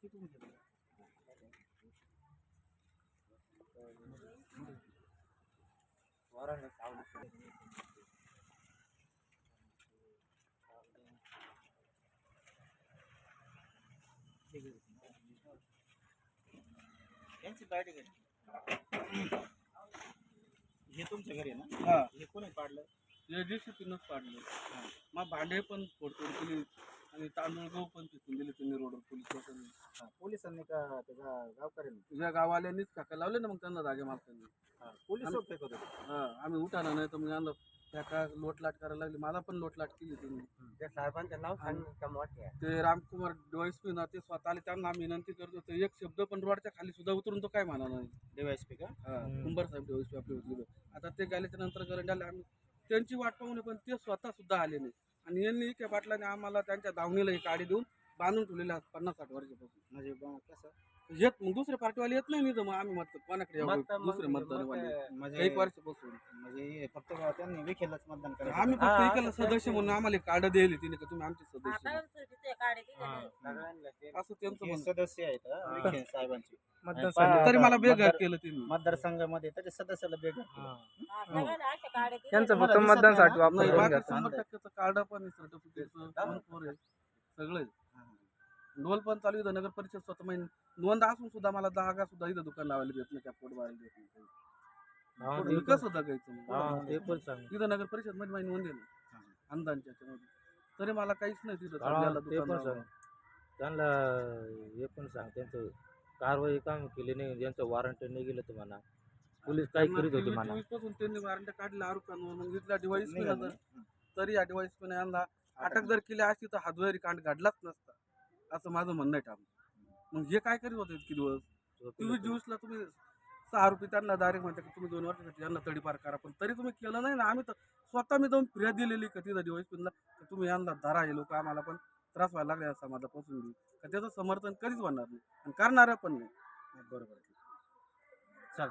हे तुमच्या घरी आहे ना? हा हे कोणी पाडलं? या दिवशी तिनंच पाडलं. मग भांडे पण फोडतोड केली आणि तांदूळ गहू पण तिथून दिले त्यांनी रोडवर पोलीस लोकांनी. पोलिसांनी का त्याच्या गावकऱ्यांनी? या गाववाल्यांनीच काका लावले ना मग त्यांना जागे मालकांनी. पोलीस फेकत होते. हा आम्ही उठाना नाही तर मग यांना त्या लोटलाट करायला लागली. मला पण लोटलाट केली त्यांनी. त्या साहेबांचं नाव सांग कम वाटते. ते रामकुमार डीवायएसपी ना ते स्वतः आले त्यांना आम्ही विनंती करतो ते एक शब्द पण रोडच्या खाली सुद्धा उतरून तो काय म्हणा नाही. डीवायएसपी का? कुंभार साहेब डीवायएसपी आपले होते. आता ते गेल्याच्या नंतर गरंडाले आम्ही त्यांची वाट पाहून पण ते स्वतः सुद्धा आले नाही. आणि यांनी त्या पाटलाने आम्हाला त्यांच्या दावणीला एक गाडी देऊन बांधून ठेवलेल्या 50-60 वर्षापासून. म्हणजे कसं येत मग दुसरे पार्टीवाले येत नाही तर मग आम्ही मत कोणाकडे दुसरे मतदानवाले म्हणजे एक वर्षापासून. म्हणजे फक्त त्यांनी विखेलच मतदान करायचं. आम्ही फक्त एकाला सदस्य म्हणून आम्हाला कार्ड दिले तिने का तुम्ही आमचे सदस्य असं त्यांचं हे म्हणणं. सदस्य आहेत विखे साहेबांचे तरी मला बेघर केलं तिने. मतदारसंघामध्ये त्याच्या सदस्याला बेघर केलं. त्यांचं फक्त मतदानसाठी नाही, वापर बाकी 100% कार्ड पण आहे, सर्टिफिकेट सगळं नोंद पण चालू आहे. नगर परिषद स्वतः महिने नोंद असून सुद्धा मला जागा सुद्धा इथं दुकान लावायला देत नाही. त्या पोट वाढायला देत नाही. विकास होता घ्यायचं तिथं नगर परिषद मध्ये माझी नोंद आहे ना अंदांच्या मध्ये. तरी मला काहीच नाही तिथं दुकान. त्यांना हे पण सांग त्यांचं कारवाई काम केली नाही, ज्यांचं वॉरंट नाही गेलं तुम्हाला पोलीस काय करीत होते मला. 24 पासून त्यांनी वॉरंट काढले आरोपांवर. मग इथला डिवाइस तरी या डिवाइस पण यांना अटक जर केली असती तर हा दुहेरी कांड घडलाच नसता असं माझं म्हणणं आहे. ठाम मग हे काय करीत होते इतकी दिवस? 24 तुम्ही 6 आरोपी त्यांना डायरेक्ट म्हणता की तुम्ही 2 वर्षासाठी यांना तडीपार करा, पण तरी तुम्ही केलं नाही ना. आम्ही तर स्वतः मी जाऊन फिर्याद दिलेली का तिथं डिवाइस पिनला तुम्ही यांना धरा. हे लोक आम्हाला पण त्रास व्हायला लागले समाजापासून बी का त्याचं समर्थन कधीच होणार नाही आणि करणार पण नाही. बरोबर चल.